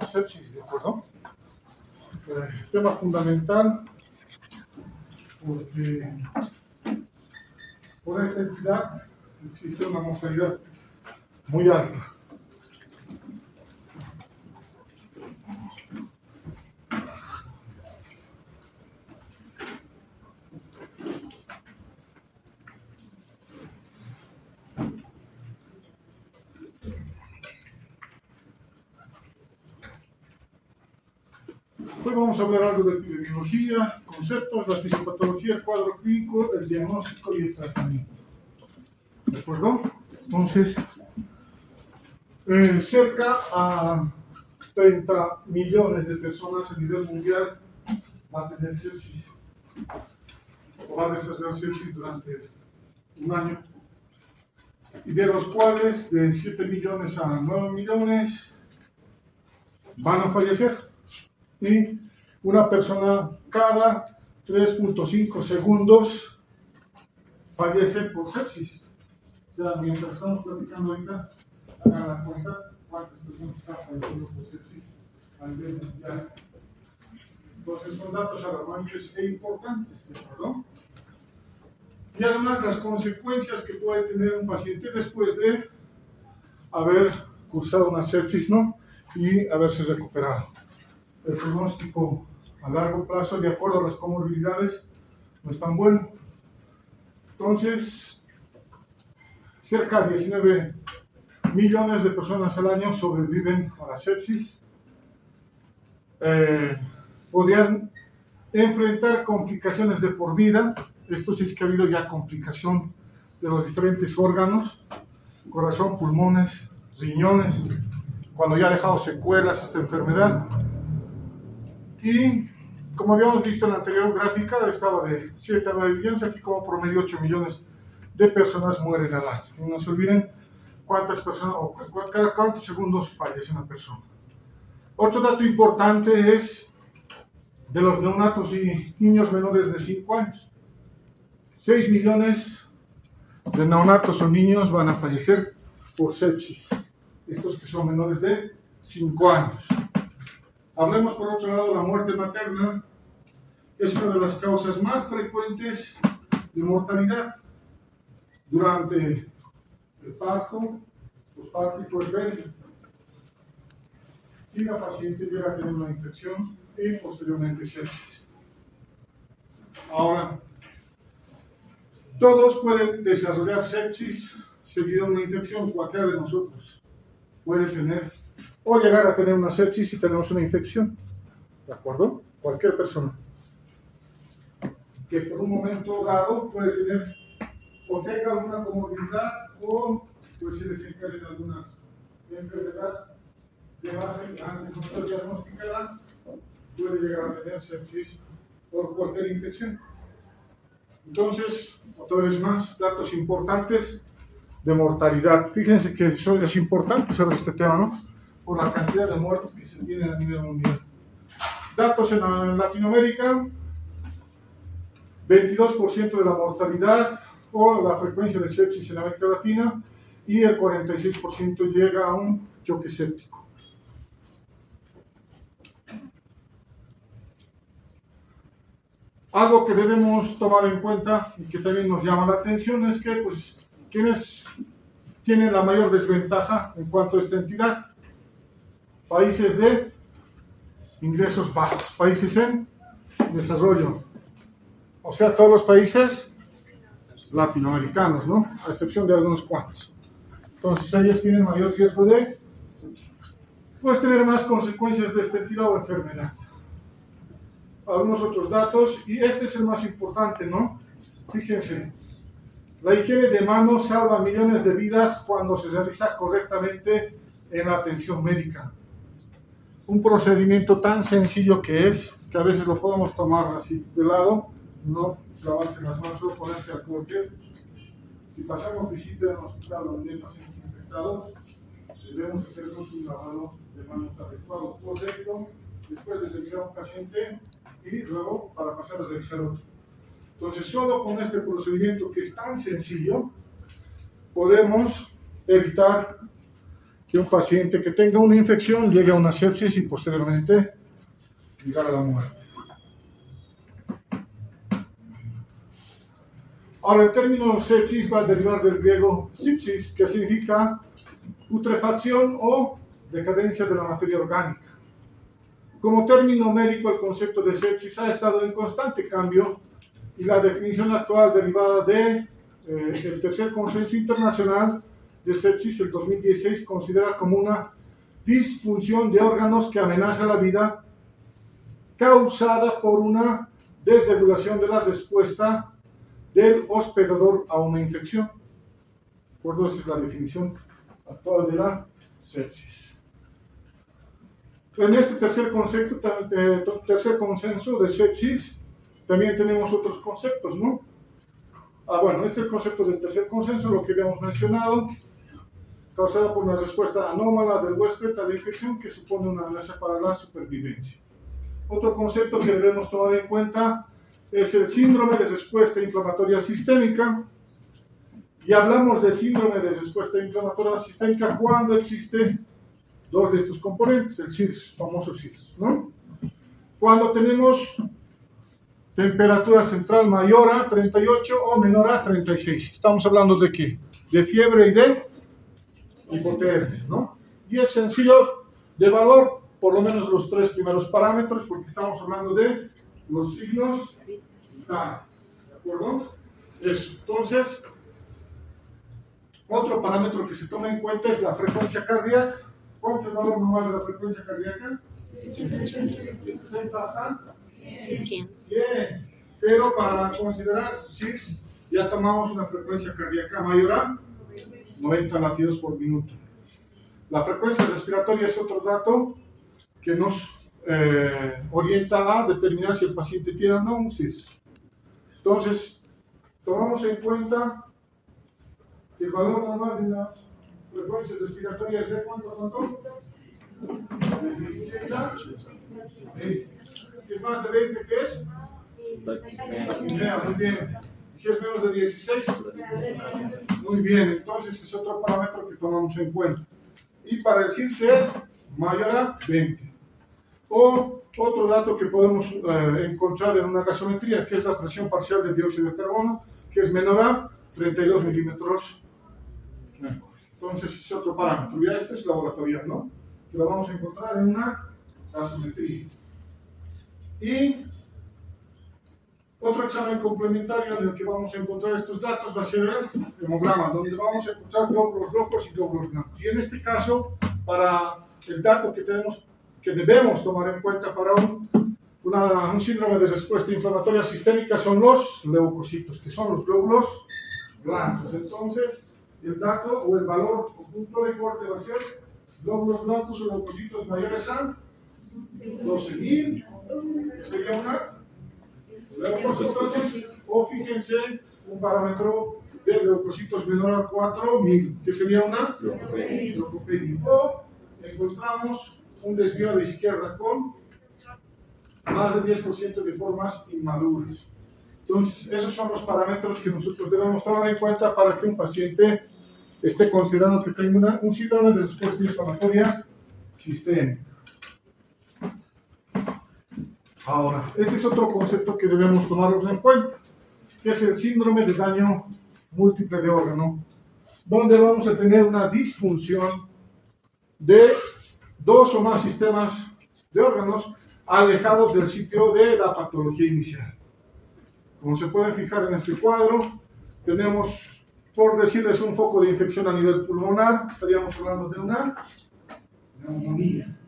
una sepsis, ¿de acuerdo? Tema fundamental, porque por esta entidad existe una mortalidad muy alta. Hoy vamos a hablar algo de epidemiología, conceptos, la fisiopatología, el cuadro clínico, el diagnóstico y el tratamiento. ¿De acuerdo? Entonces, cerca a 30 millones de personas a nivel mundial van a tener sepsis o van a desarrollar sepsis durante un año, y de los cuales de 7 millones a 9 millones van a fallecer. Y una persona cada 3.5 segundos fallece por sepsis. Ya mientras estamos platicando ahorita, hagan la cuenta cuántas personas están falleciendo por sepsis a nivel mundial. Entonces son datos alarmantes e importantes, ¿de acuerdo? Y además las consecuencias que puede tener un paciente después de haber cursado una sepsis, ¿no? Y haberse recuperado. El pronóstico a largo plazo, de acuerdo a las comorbilidades, no es tan bueno. Entonces, cerca de 19 millones de personas al año sobreviven a la sepsis. Podrían enfrentar complicaciones de por vida. Esto sí es que ha habido ya complicación de los diferentes órganos, corazón, pulmones, riñones, cuando ya ha dejado secuelas esta enfermedad. Y como habíamos visto en la anterior gráfica, estaba de 7 a 9 millones, aquí como promedio 8 millones de personas mueren al año. Y no se olviden cuántas personas, o cada cuántos segundos fallece una persona. Otro dato importante es de los neonatos y niños menores de 5 años. 6 millones de neonatos o niños van a fallecer por sepsis. Estos que son menores de 5 años. Hablemos por otro lado, la muerte materna es una de las causas más frecuentes de mortalidad durante el parto, posparto y puerperio. Y la paciente llega a tener una infección y posteriormente sepsis. Ahora, todos pueden desarrollar sepsis seguido de una infección, cualquiera de nosotros puede tener o llegar a tener una sepsis si tenemos una infección, ¿de acuerdo? Cualquier persona que por un momento dado puede tener o tenga alguna comorbilidad o pues se desencadene alguna enfermedad de base antes no ser diagnosticada, puede llegar a tener sepsis por cualquier infección. Entonces, otra vez más, datos importantes de mortalidad. Fíjense que es importante saber este tema, ¿no? Por la cantidad de muertes que se tienen a nivel mundial. Datos en Latinoamérica, 22% de la mortalidad o la frecuencia de sepsis en América Latina, y el 46% llega a un choque séptico. Algo que debemos tomar en cuenta y que también nos llama la atención es que, pues, ¿quiénes tienen la mayor desventaja en cuanto a esta entidad? Países de ingresos bajos, países en desarrollo, o sea, todos los países latinoamericanos, ¿no? A excepción de algunos cuantos. Entonces ellos tienen mayor riesgo de, pues, tener más consecuencias de esta entidad o enfermedad. Algunos otros datos, y este es el más importante, ¿no? Fíjense, la higiene de manos salva millones de vidas cuando se realiza correctamente en la atención médica. Un procedimiento tan sencillo que es, que a veces lo podemos tomar así de lado, no lavarse las manos, solo ponerse alcohol gel. Si pasamos visita en un hospital donde hay pacientes infectados, debemos hacernos un lavado de manos adecuado, correcto, después de revisar a un paciente y luego para pasar a revisar otro. Entonces, solo con este procedimiento que es tan sencillo, podemos evitar que un paciente que tenga una infección llegue a una sepsis y posteriormente llegar a la muerte. Ahora, el término sepsis va a derivar del griego sepsis, que significa putrefacción o decadencia de la materia orgánica. Como término médico, el concepto de sepsis ha estado en constante cambio y la definición actual derivada de el tercer consenso internacional de sepsis, el 2016, considera como una disfunción de órganos que amenaza la vida causada por una desregulación de la respuesta del hospedador a una infección. ¿De acuerdo? Esa es la definición actual de la sepsis. En este tercer consenso de sepsis también tenemos otros conceptos, ¿no? Bueno, este es el concepto del tercer consenso, lo que habíamos mencionado, causada por una respuesta anómala del huésped a la infección que supone una amenaza para la supervivencia. Otro concepto que debemos tomar en cuenta es el síndrome de respuesta inflamatoria sistémica. Y hablamos de síndrome de respuesta inflamatoria sistémica cuando existe dos de estos componentes, el SIRS, famoso SIRS, ¿no? Cuando tenemos temperatura central mayor a 38 o menor a 36. ¿Estamos hablando de qué? De fiebre y de hipotermia, ¿no? Y es sencillo de valor, por lo menos los tres primeros parámetros, porque estamos hablando de los signos vitales, ¿de acuerdo? Eso. Entonces, otro parámetro que se toma en cuenta es la frecuencia cardíaca. ¿Cuál es el valor normal de la frecuencia cardíaca? 100. Bien, pero para considerar SIRS ya tomamos una frecuencia cardíaca mayor a 90 latidos por minuto. La frecuencia respiratoria es otro dato que nos orienta a determinar si el paciente tiene o no un SIRS. Entonces, tomamos en cuenta que el valor normal de la frecuencia respiratoria es de ¿cuánto? De 16 a 20. Si es más de 20, ¿qué es? Muy bien. Si es menos de 16, muy bien. Entonces es otro parámetro que tomamos en cuenta. Y para el SIRS es mayor a 20. O otro dato que podemos encontrar en una gasometría, que es la presión parcial de dióxido de carbono, que es menor a 32 milímetros. Entonces es otro parámetro. Ya este es laboratorial, ¿no? Que lo vamos a encontrar en una gasometría. Y otro examen complementario en el que vamos a encontrar estos datos va a ser el hemograma, donde vamos a encontrar glóbulos rojos y glóbulos blancos. Y en este caso, para el dato que debemos tomar en cuenta para un síndrome de respuesta inflamatoria sistémica son los leucocitos, que son los glóbulos blancos. Entonces, el dato o el valor o punto de corte va a ser glóbulos blancos o leucocitos mayores a 12.000. Sería una leucocitos. O fíjense, un parámetro de leucocitos menor a 4.000, que sería una leucopenia. O encontramos un desvío a la izquierda con más del 10% de formas inmaduras. Entonces, esos son los parámetros que nosotros debemos tomar en cuenta para que un paciente esté considerando que tenga un síndrome de respuesta inflamatoria sistémica. Ahora, este es otro concepto que debemos tomarlos en cuenta, que es el síndrome de daño múltiple de órgano, donde vamos a tener una disfunción de dos o más sistemas de órganos alejados del sitio de la patología inicial. Como se pueden fijar en este cuadro, tenemos, por decirles, un foco de infección a nivel pulmonar. Estaríamos hablando de una neumonía.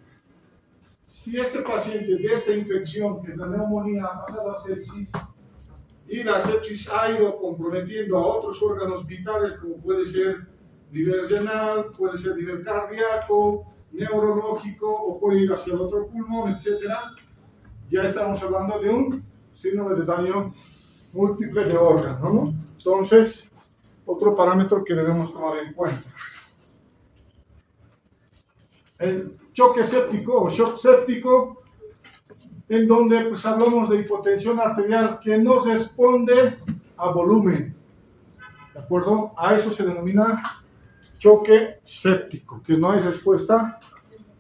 Si este paciente de esta infección, que es la neumonía, ha pasado a sepsis, y la sepsis ha ido comprometiendo a otros órganos vitales, como puede ser nivel renal, puede ser nivel cardíaco, neurológico, o puede ir hacia el otro pulmón, etc., ya estamos hablando de un síndrome de daño múltiple de órganos, ¿no? Entonces, otro parámetro que debemos tomar en cuenta. El choque séptico o shock séptico, en donde pues hablamos de hipotensión arterial que no responde a volumen, ¿de acuerdo? A eso se denomina choque séptico, que no hay respuesta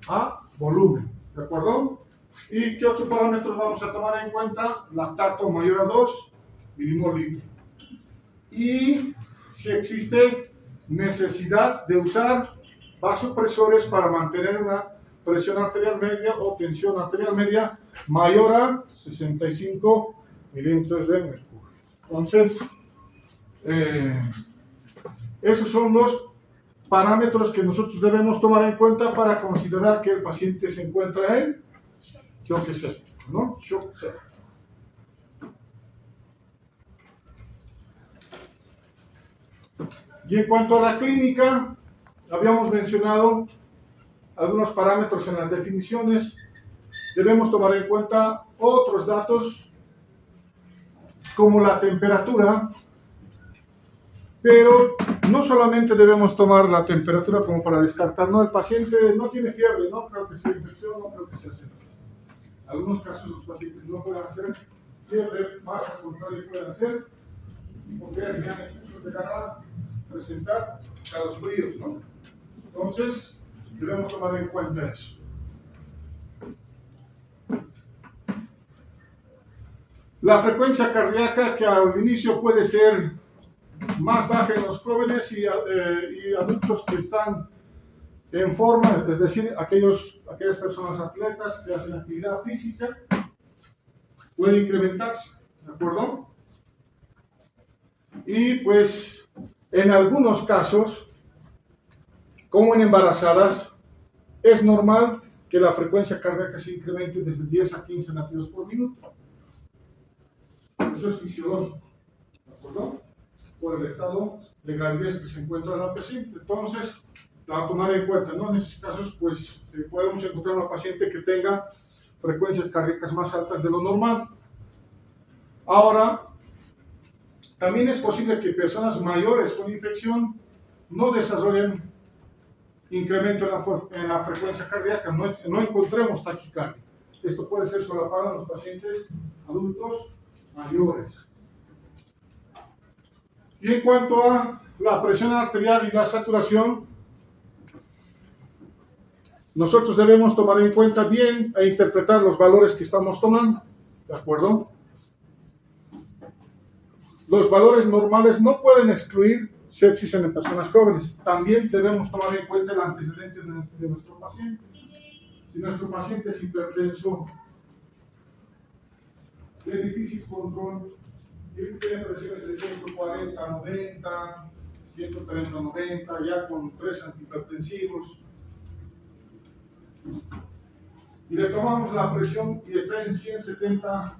a volumen, ¿de acuerdo? ¿Y qué otros parámetros vamos a tomar en cuenta? Lactato mayor a 2 milimol litro. Y si existe necesidad de usar vasopresores para mantener una presión arterial media o tensión arterial media mayor a 65 milímetros de mercurio. Entonces, esos son los parámetros que nosotros debemos tomar en cuenta para considerar que el paciente se encuentra en choque séptico, ¿no? Shock séptico. Y en cuanto a la clínica, habíamos mencionado algunos parámetros en las definiciones. Debemos tomar en cuenta otros datos como la temperatura, pero no solamente debemos tomar la temperatura como para descartar, no, el paciente no tiene fiebre, no creo que sea infección, no creo que sea sepsis. En algunos casos los pacientes no pueden hacer fiebre, más al contrario pueden hacer, y podrían incluso llegar a presentar calofríos, ¿no? Entonces, debemos tomar en cuenta eso. La frecuencia cardíaca, que al inicio puede ser más baja en los jóvenes y adultos que están en forma, es decir, aquellas personas atletas que hacen actividad física, puede incrementarse, ¿de acuerdo? Y pues, en algunos casos, como en embarazadas, es normal que la frecuencia cardíaca se incremente desde 10 a 15 latidos por minuto. Eso es fisiológico, ¿de acuerdo? Por el estado de gravidez que se encuentra la paciente. Entonces, a tomar en cuenta, ¿no? En esos casos, pues, podemos encontrar una paciente que tenga frecuencias cardíacas más altas de lo normal. Ahora, también es posible que personas mayores con infección no desarrollen incremento en la frecuencia cardíaca, no encontremos taquicardia. Esto puede ser solapado en los pacientes adultos mayores. Y en cuanto a la presión arterial y la saturación, nosotros debemos tomar en cuenta bien e interpretar los valores que estamos tomando, ¿de acuerdo? Los valores normales no pueden excluir sepsis en personas jóvenes. También debemos tomar en cuenta el antecedente de nuestro paciente. Si nuestro paciente es hipertenso, de difícil control, y tiene presiones de 140 a 90, 130 a 90, ya con 3 antihipertensivos, y le tomamos la presión y está en 170,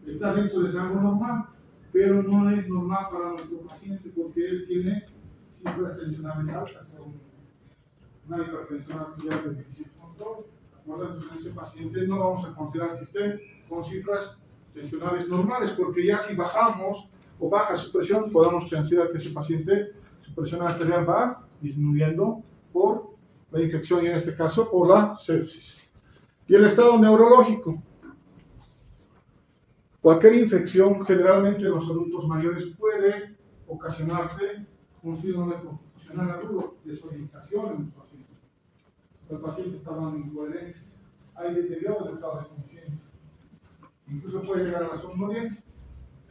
está dentro de ese rango normal, pero no es normal para nuestro paciente porque él tiene cifras tensionales altas, con una hipertensión arterial de difícil control. Entonces, en ese paciente no vamos a considerar que esté con cifras tensionales normales, porque ya si bajamos o baja su presión, podemos considerar que ese paciente, su presión arterial va disminuyendo por la infección y en este caso por la sepsis. Y el estado neurológico. Cualquier infección, generalmente en los adultos mayores, puede ocasionarte un síndrome confusional agudo, desorientación en el paciente. El paciente está dando incoherencia, hay deterioro del estado de conciencia. Incluso puede llegar a la somnolencia.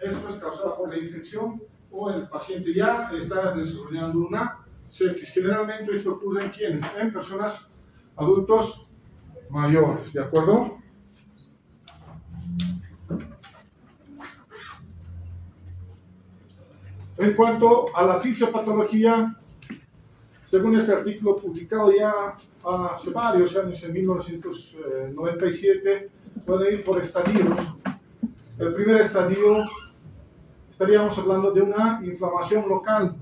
Esto es causado por la infección o el paciente ya está desarrollando una sepsis. Generalmente esto ocurre en ¿quiénes? En personas adultos mayores, ¿de acuerdo? En cuanto a la fisiopatología, según este artículo publicado ya hace varios años, en 1997, puede ir por estadios. El primer estadio, estaríamos hablando de una inflamación local.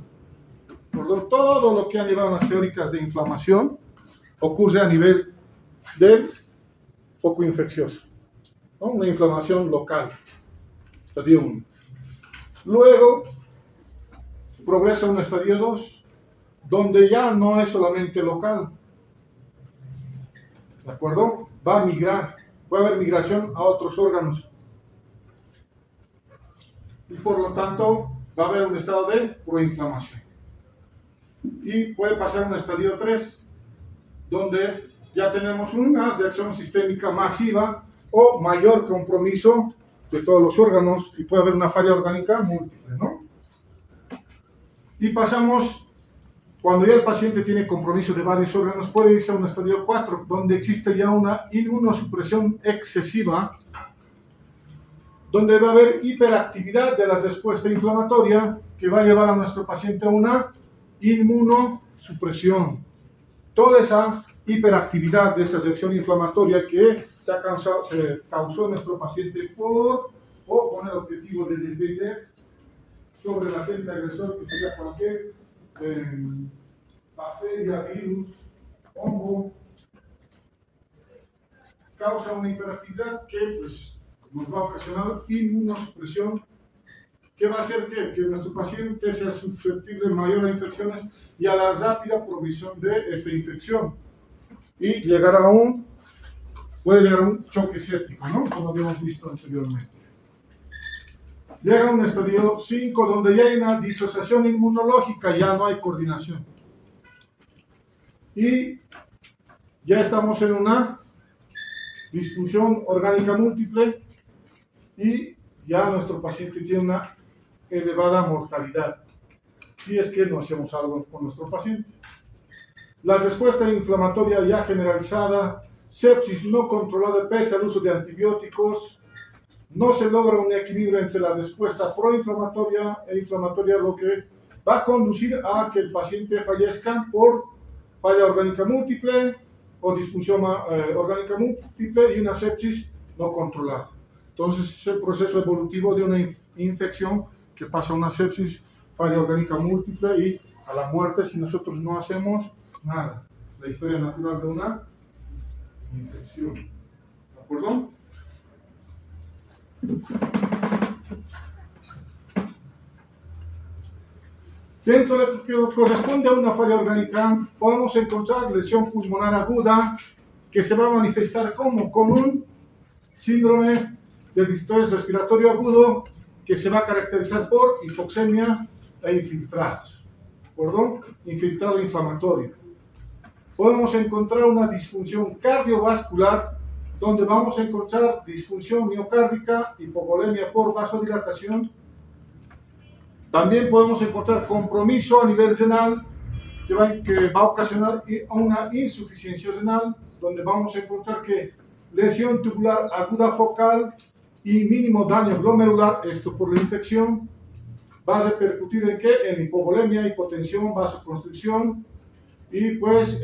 Todo lo que han llevado las teóricas de inflamación ocurre a nivel del foco infeccioso, ¿no? Una inflamación local, estadio 1. Luego, progresa a un estadio 2, donde ya no es solamente local, ¿de acuerdo? Va a migrar, puede haber migración a otros órganos. Y por lo tanto, va a haber un estado de proinflamación. y puede pasar a un estadio 3, donde ya tenemos una reacción sistémica masiva o mayor compromiso de todos los órganos y puede haber una falla orgánica múltiple, ¿no? Y pasamos, cuando ya el paciente tiene compromiso de varios órganos, puede irse a un estadio 4, donde existe ya una inmunosupresión excesiva, donde va a haber hiperactividad de la respuesta inflamatoria que va a llevar a nuestro paciente a una inmunosupresión. Toda esa hiperactividad de esa reacción inflamatoria que se causó en nuestro paciente con el objetivo de defender sobre el agente agresor, que sería cualquier bacteria, virus, hongo, causa una hiperactividad que pues, nos va a ocasionar inmunosupresión, que va a hacer que nuestro paciente sea susceptible mayor a infecciones y a la rápida provisión de esta infección. Y puede llegar a un choque séptico, ¿no? Como habíamos visto anteriormente. Llega a un estadio 5 donde ya hay una disociación inmunológica, ya no hay coordinación. Y ya estamos en una disfunción orgánica múltiple y ya nuestro paciente tiene una elevada mortalidad, si es que no hacemos algo con nuestro paciente. La respuesta inflamatoria ya generalizada, sepsis no controlada pese al uso de antibióticos, no se logra un equilibrio entre la respuesta proinflamatoria e inflamatoria, lo que va a conducir a que el paciente fallezca por falla orgánica múltiple o disfunción orgánica múltiple y una sepsis no controlada. Entonces es el proceso evolutivo de una infección que pasa a una sepsis, falla orgánica múltiple y a la muerte si nosotros no hacemos nada. La historia natural de una infección. ¿De acuerdo? Dentro de lo que corresponde a una falla orgánica, podemos encontrar lesión pulmonar aguda que se va a manifestar como un síndrome de distrés respiratorio agudo que se va a caracterizar por hipoxemia e infiltrados, ¿perdón? Infiltrado inflamatorio. Podemos encontrar una disfunción cardiovascular donde vamos a encontrar disfunción miocárdica, hipovolemia por vasodilatación. También podemos encontrar compromiso a nivel renal que va a ocasionar una insuficiencia renal, donde vamos a encontrar que lesión tubular aguda focal y mínimo daño glomerular, esto por la infección, va a repercutir en ¿qué? En hipovolemia, hipotensión, vasoconstricción y pues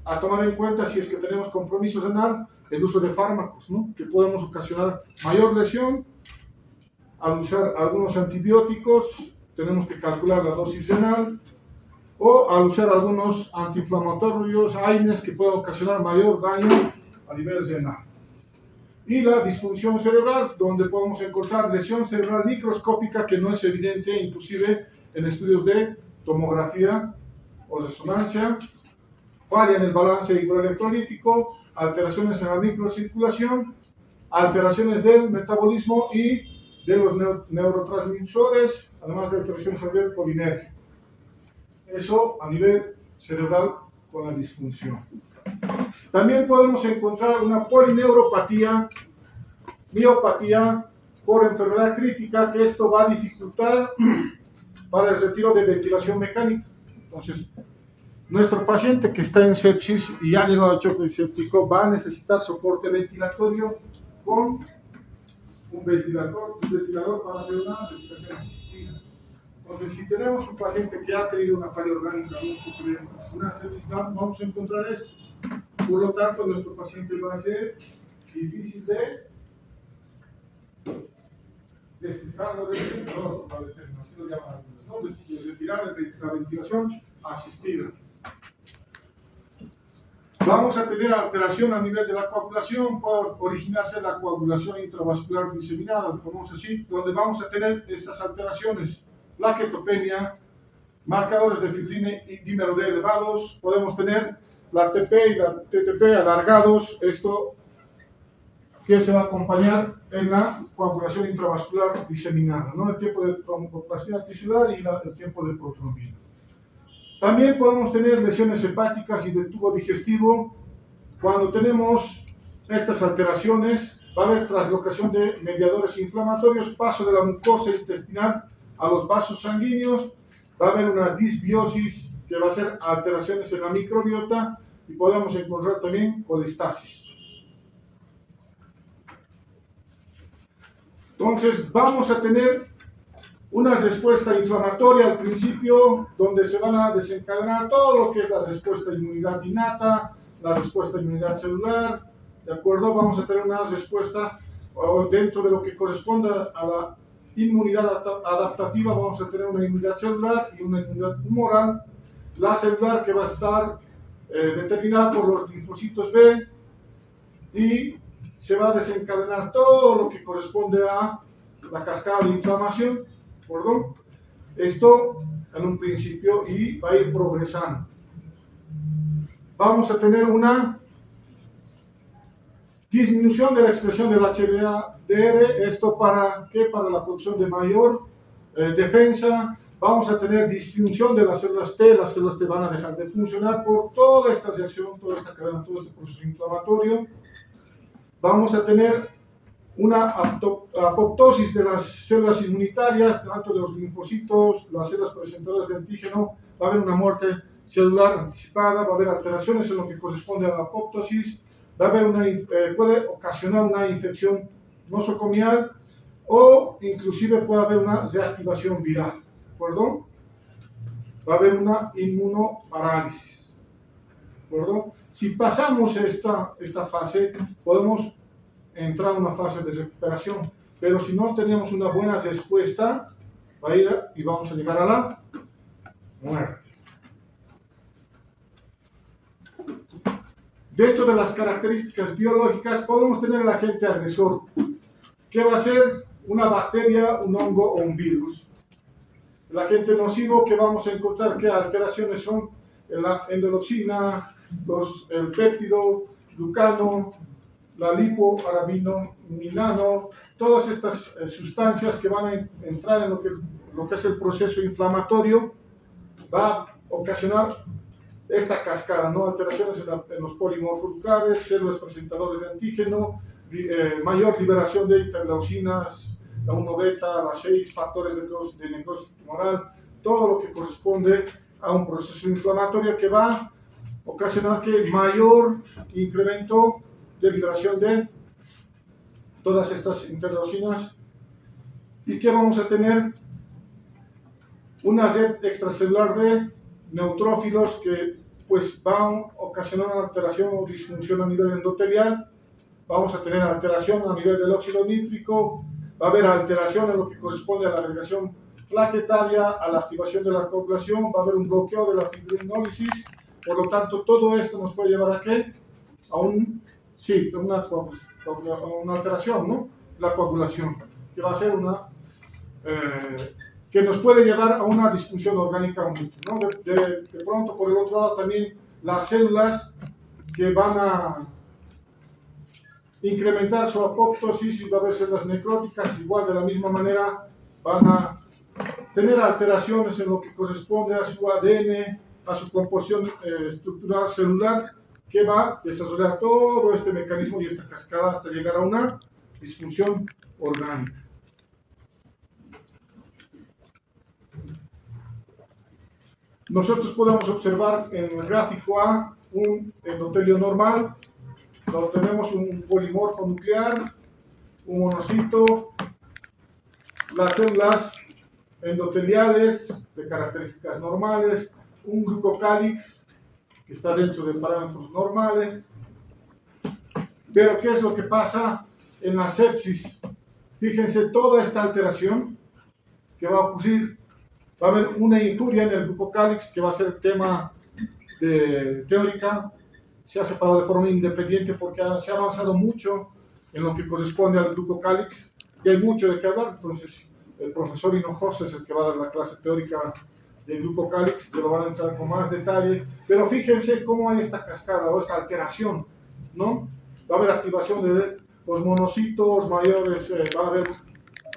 a tomar en cuenta si es que tenemos compromiso renal, el uso de fármacos, ¿no? Que podemos ocasionar mayor lesión. Al usar algunos antibióticos, tenemos que calcular la dosis renal, o al usar algunos antiinflamatorios, AINES, que pueden ocasionar mayor daño a nivel renal. Y la disfunción cerebral, donde podemos encontrar lesión cerebral microscópica que no es evidente, inclusive en estudios de tomografía o resonancia, falla en el balance hidroelectrolítico, alteraciones en la microcirculación, alteraciones del metabolismo y de los neurotransmisores, además de alteración cerebral colinérgica. Eso a nivel cerebral con la disfunción. También podemos encontrar una polineuropatía, miopatía por enfermedad crítica, que esto va a dificultar para el retiro de ventilación mecánica. Entonces, nuestro paciente que está en sepsis y ha llegado a choque séptico va a necesitar soporte ventilatorio con un ventilador para hacer una respiración asistida. Entonces, si tenemos un paciente que ha tenido una falla orgánica múltiple, una sepsis, vamos a encontrar esto. Por lo tanto, nuestro paciente va a ser difícil de explicarlo de ventilador, así lo llaman, ¿no? De retirar la ventilación asistida. Vamos a tener alteración a nivel de la coagulación, puede originarse la coagulación intravascular diseminada, digamos así, donde vamos a tener estas alteraciones, plaquetopenia, marcadores de fibrina y dímero D elevados, podemos tener la TP y la TTP alargados, esto que se va a acompañar en la coagulación intravascular diseminada, ¿no? El tiempo de tromboplastina tisular y el tiempo de protrombina. También podemos tener lesiones hepáticas y del tubo digestivo. Cuando tenemos estas alteraciones, va a haber traslocación de mediadores inflamatorios, paso de la mucosa intestinal a los vasos sanguíneos, va a haber una disbiosis que va a ser alteraciones en la microbiota y podemos encontrar también colistasis. Entonces vamos a tener una respuesta inflamatoria al principio, donde se van a desencadenar todo lo que es la respuesta de inmunidad innata, la respuesta de inmunidad celular, ¿de acuerdo? Vamos a tener una respuesta dentro de lo que corresponde a la inmunidad adaptativa, vamos a tener una inmunidad celular y una inmunidad humoral. La celular que va a estar determinada por los linfocitos B y se va a desencadenar todo lo que corresponde a la cascada de inflamación, ¿de acuerdo? Esto en un principio y va a ir progresando. Vamos a tener una disminución de la expresión del HDR, esto para ¿qué? Para la producción de mayor defensa. Vamos a tener disfunción de las células T van a dejar de funcionar por toda esta reacción, toda esta cadena, todo este proceso inflamatorio. Vamos a tener una apoptosis de las células inmunitarias, tanto de los linfocitos, las células presentadoras de antígeno, va a haber una muerte celular anticipada, va a haber alteraciones en lo que corresponde a la apoptosis, va a haber puede ocasionar una infección nosocomial o inclusive puede haber una reactivación viral, ¿de acuerdo? Va a haber una inmunoparálisis, ¿de acuerdo? Si pasamos esta fase, podemos entrar en una fase de recuperación, pero si no tenemos una buena respuesta, va a ir y vamos a llegar a la muerte. Dentro de las características biológicas, podemos tener el agente agresor, que va a ser una bacteria, un hongo o un virus. El agente nocivo que vamos a encontrar, ¿qué alteraciones son? La endotoxina, el péptido, glucano, la lipoarabinominano, todas estas sustancias que van a entrar en lo que es el proceso inflamatorio, va a ocasionar esta cascada, ¿no? Alteraciones en los polimorfoglucares, células presentadoras de antígeno, mayor liberación de interleucinas, la 1 beta, la 6, factores de necrosis tumoral, todo lo que corresponde a un proceso inflamatorio que va a ocasionar que mayor incremento de liberación de todas estas interleucinas y que vamos a tener una red extracelular de neutrófilos que pues van a ocasionar una alteración o disfunción a nivel endotelial. Vamos a tener alteración a nivel del óxido nítrico, va a haber alteración en lo que corresponde a la agregación plaquetaria, a la activación de la coagulación, va a haber un bloqueo de la fibrinólisis. Por lo tanto, todo esto nos puede llevar a ¿qué? A una alteración, ¿no? La coagulación, que va a ser que nos puede llevar a una disfunción orgánica múltiple, ¿no? De pronto, por el otro lado, también las células que van a incrementar su apoptosis y va a haber células necróticas, igual de la misma manera van a tener alteraciones en lo que corresponde a su ADN, a su composición estructural celular, que va a desarrollar todo este mecanismo y esta cascada hasta llegar a una disfunción orgánica. Nosotros podemos observar en el gráfico A un endotelio normal, donde tenemos un polimorfo nuclear, un monocito, las células endoteliales de características normales, un glucocálix que está dentro de parámetros normales. Pero ¿qué es lo que pasa en la sepsis? Fíjense toda esta alteración que va a ocurrir. Va a haber una injuria en el glucocálix que va a ser el tema teórica. Se ha separado de forma independiente porque se ha avanzado mucho en lo que corresponde al glucocálix y hay mucho de qué hablar. Entonces, el profesor Hinojosa es el que va a dar la clase teórica del glucocálix, que lo van a entrar con más detalle. Pero fíjense cómo hay esta cascada o esta alteración, ¿no? Va a haber activación de los monocitos mayores, va a haber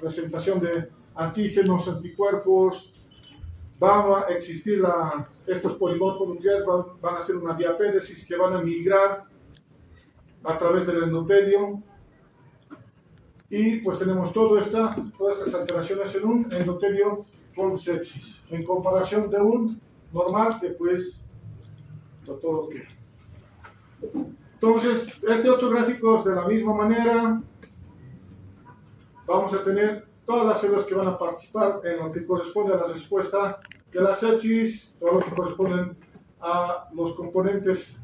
presentación de antígenos, anticuerpos, van a existir estos polimorfos nucleares, van a ser una diapédesis que van a migrar a través del endotelio, y pues tenemos todas estas alteraciones en un endotelio con sepsis, en comparación de un normal que pues todo ok. Entonces, este otro gráfico es de la misma manera. Vamos a tener todas las células que van a participar en lo que corresponde a la respuesta de la sepsis, todo lo que corresponde a los componentes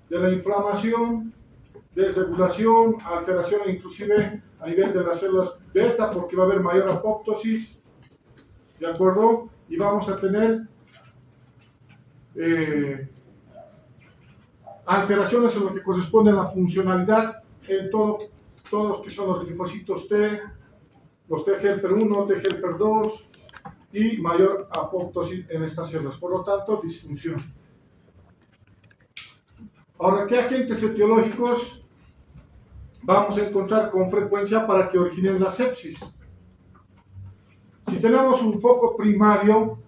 de la inflamación, desregulación, alteración inclusive a nivel de las células beta, porque va a haber mayor apoptosis, ¿de acuerdo? Y vamos a tener alteraciones en lo que corresponde a la funcionalidad en todos los que son los linfocitos T, los T helper 1, T helper 2 y mayor apoptosis en estas células, por lo tanto disfunción. Ahora, ¿qué agentes etiológicos vamos a encontrar con frecuencia para que originen la sepsis? Si tenemos un foco primario,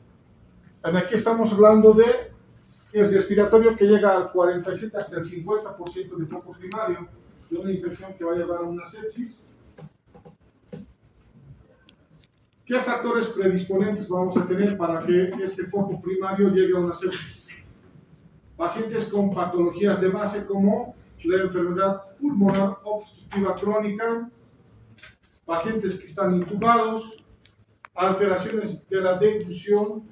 aquí estamos hablando de el respiratorio que llega al 47 hasta el 50% de foco primario de una infección que va a llevar a una sepsis. ¿Qué factores predisponentes vamos a tener para que este foco primario llegue a una sepsis? Pacientes con patologías de base como la enfermedad pulmonar obstructiva crónica, pacientes que están intubados, alteraciones de la deglución,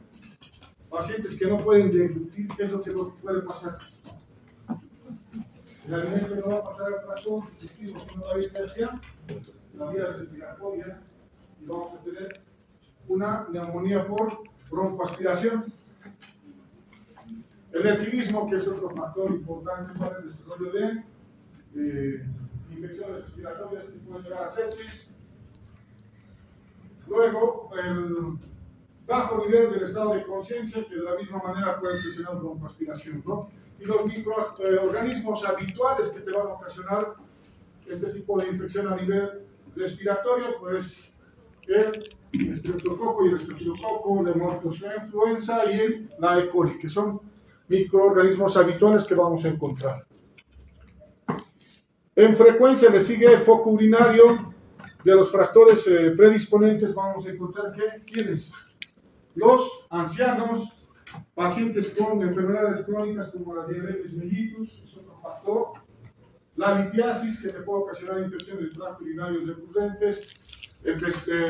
pacientes que no pueden deglutir. ¿Qué es lo que puede pasar? El alimento no va a pasar al tracto digestivo, sino va a irse hacia la vía respiratoria y vamos a tener una neumonía por broncoaspiración. El etilismo, que es otro factor importante para el desarrollo de infecciones respiratorias que pueden llegar a sepsis. Luego, el bajo nivel del estado de conciencia, que de la misma manera puede presionar broncoaspiración, ¿no? Y los microorganismos habituales que te van a ocasionar este tipo de infección a nivel respiratorio, pues el estreptococo y el estafilococo, la influenza y la E. coli, que son microorganismos habituales que vamos a encontrar. En frecuencia le sigue el foco urinario. De los factores predisponentes vamos a encontrar ¿quiénes? Los ancianos, pacientes con enfermedades crónicas como la diabetes mellitus, es otro factor. La litiasis, que te puede ocasionar infecciones del tracto urinario recurrentes.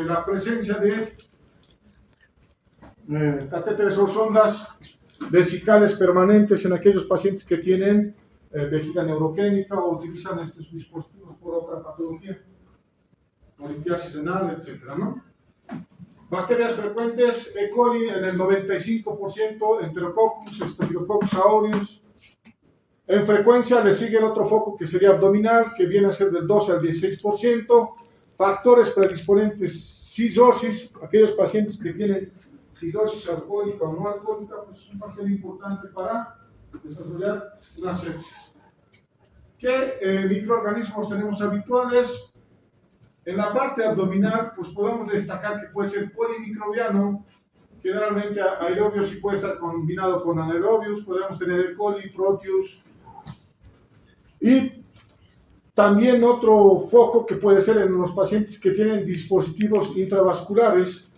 La presencia de catéteres o sondas vesicales permanentes en aquellos pacientes que tienen vejiga neurogénica o utilizan estos dispositivos por otra patología, por litiasis renal, etc., ¿no? Bacterias frecuentes, E. coli en el 95%, Enterococcus, Staphylococcus aureus. En frecuencia le sigue el otro foco que sería abdominal, que viene a ser del 12 al 16%. Factores predisponentes, cirrosis, aquellos pacientes que tienen cirrosis alcohólica o no alcohólica, pues es un factor importante para desarrollar una sepsis. ¿Qué microorganismos tenemos habituales? En la parte abdominal, pues podemos destacar que puede ser polimicrobiano, generalmente aerobios y puede estar combinado con anaerobios. Podemos tener E. coli, Proteus. Y también otro foco que puede ser en los pacientes que tienen dispositivos intravasculares,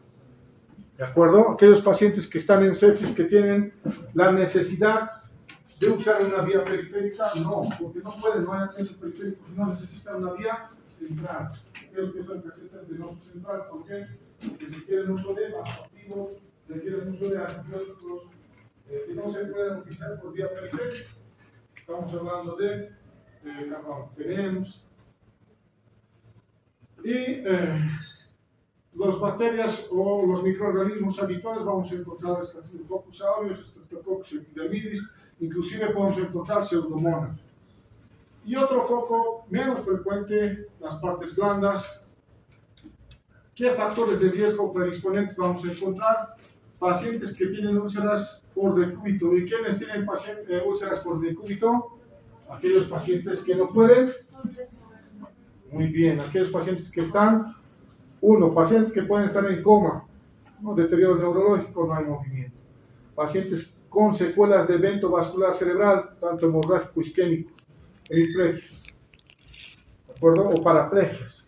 ¿de acuerdo? Aquellos pacientes que están en sepsis, que tienen la necesidad de usar una vía periférica, no, porque no pueden, no hay acceso periférico, sino necesitan una vía central. Aquellos que son pacientes de nodo central, ¿por qué? Porque requieren uso de vasoactivos, requieren uso de antibióticos que no se pueden utilizar por vía periférica. Estamos hablando de tenemos y las bacterias o los microorganismos habituales vamos a encontrar Staphylococcus aureus, Streptococcus epidermidis, inclusive podemos encontrar pseudomonas. Y otro foco menos frecuente, las partes blandas. ¿Qué factores de riesgo predisponentes vamos a encontrar? Pacientes que tienen úlceras por decúbito. ¿Y quiénes tienen úlceras por decúbito? Aquellos pacientes que no pueden. Muy bien, aquellos pacientes que están, pacientes que pueden estar en coma, ¿no? Deterioro neurológico, no hay movimiento. Pacientes con secuelas de evento vascular cerebral, tanto hemorrágico, isquémico, hemiplegias, ¿de acuerdo? O paraplegias,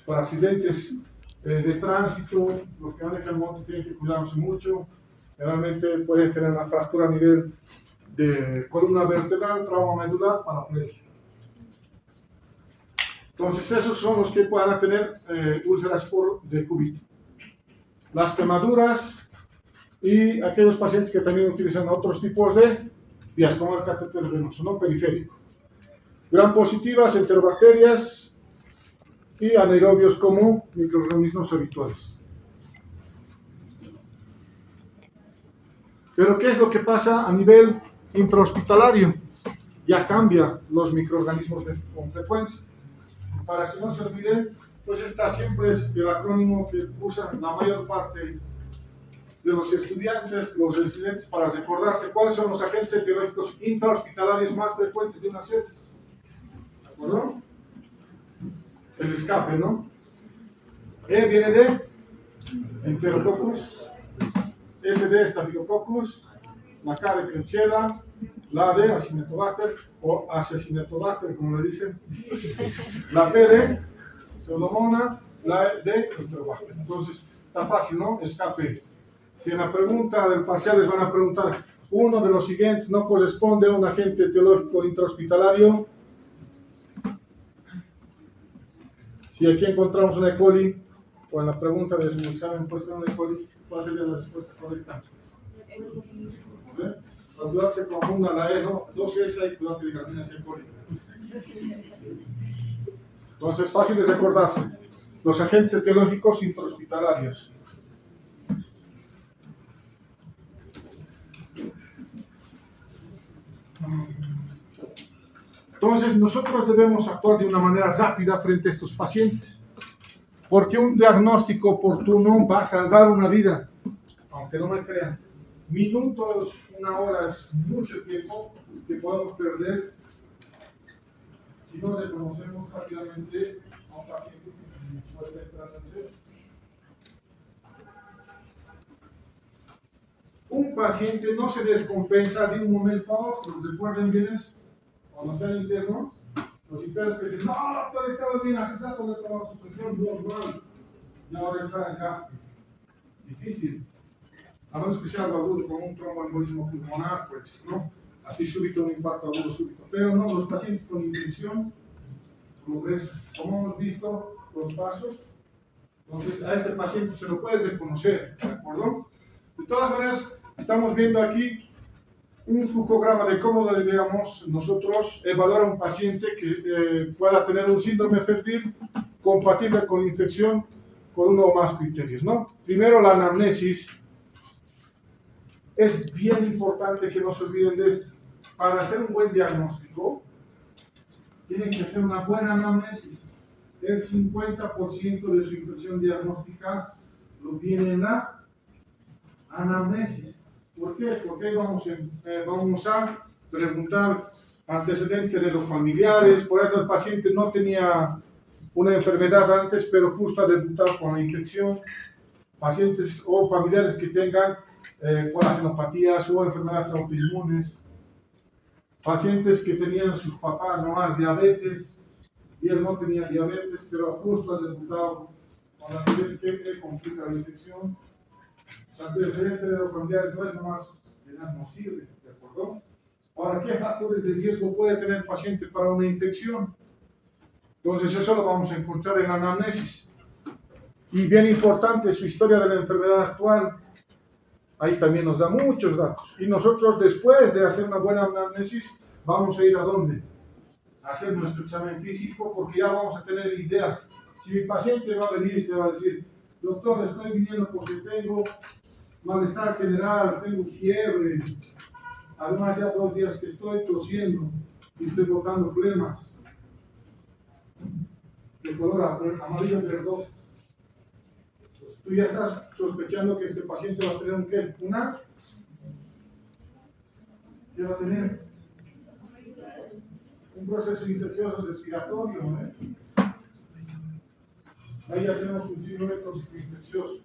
por accidentes de tránsito, los que manejan moto tienen que cuidarse mucho, generalmente pueden tener una fractura a nivel de columna vertebral, trauma medular, paraplegia. Entonces esos son los que puedan tener úlceras por decúbito. Las quemaduras y aquellos pacientes que también utilizan otros tipos de vías, como el catéter venoso, no periférico. Gram positivas, enterobacterias y anaerobios como microorganismos habituales. Pero ¿qué es lo que pasa a nivel intrahospitalario? Ya cambia los microorganismos con frecuencia. Para que no se olviden, pues esta siempre es el acrónimo que usan la mayor parte de los estudiantes, los residentes, para recordarse cuáles son los agentes etiológicos intrahospitalarios más frecuentes de una sepsis. ¿De acuerdo? El escape, ¿no? E viene de Enterococcus, S de Staphylococcus, la K de Klebsiella, la de Acinetobacter o Acinetobacter, como le dicen, la P de Pseudomonas, la E de Enterobacter. Entonces, está fácil, ¿no? Escape. Si en la pregunta del parcial les van a preguntar, uno de los siguientes no corresponde a un agente etiológico intrahospitalario. Si aquí encontramos una E. coli, o en la pregunta de su examen puesta una E. coli, ¿cuál sería la respuesta correcta? Calcularse como una la E, ¿no? 2S hay cuidado que diga E. coli. Entonces, fácil de recordarse. Los agentes etiológicos intrahospitalarios. Entonces, nosotros debemos actuar de una manera rápida frente a estos pacientes, porque un diagnóstico oportuno va a salvar una vida, aunque no me crean. Minutos, una hora es mucho tiempo que podemos perder si no reconocemos rápidamente a un paciente que puede estar en. Un paciente no se descompensa de un momento a otro. ¿Recuerden bien eso? Cuando está en interno, los internos que dicen, no, doctor, estaba bien, hace rato le he tomado su presión normal y ahora está en gasto. Difícil. A menos que sea algo agudo, como un tromboembolismo pulmonar, pues, ¿no? Así súbito, un infarto agudo súbito. Pero no, los pacientes con infección progresan. Como hemos visto los pasos, entonces a este paciente se lo puedes reconocer, ¿de acuerdo? De todas maneras, estamos viendo aquí un flujograma de cómo deberíamos nosotros evaluar a un paciente que pueda tener un síndrome febril compatible con infección con uno o más criterios, ¿no? Primero, la anamnesis. Es bien importante que no se olviden de esto. Para hacer un buen diagnóstico, tienen que hacer una buena anamnesis. El 50% de su infección diagnóstica lo viene en la anamnesis. ¿Por qué? Porque vamos a preguntar antecedentes de los familiares. Por ejemplo, el paciente no tenía una enfermedad antes, pero justo ha debutado con la infección. Pacientes o familiares que tengan coagenopatías o enfermedades autoinmunes. Pacientes que tenían sus papás nomás diabetes y él no tenía diabetes, pero justo ha debutado con la diabetes que complica la infección. La antecedencia de los familiares no es nomás que no sirve, ¿de acuerdo? Ahora, ¿qué factores de riesgo puede tener el paciente para una infección? Entonces, eso lo vamos a encontrar en la anamnesis. Y bien importante, su historia de la enfermedad actual. Ahí también nos da muchos datos. Y nosotros, después de hacer una buena anamnesis, vamos a ir a dónde? A hacer nuestro examen físico, porque ya vamos a tener idea. Si mi paciente va a venir y te va a decir, doctor, estoy viniendo porque tengo malestar general, tengo fiebre, además ya 2 días que estoy tosiendo y estoy botando flemas de color amarillo verdoso. Tú ya estás sospechando que este paciente va a tener un ¿qué? ¿Qué va a tener? Un proceso infeccioso respiratorio, ¿eh? Ahí ya tenemos un síndrome infeccioso.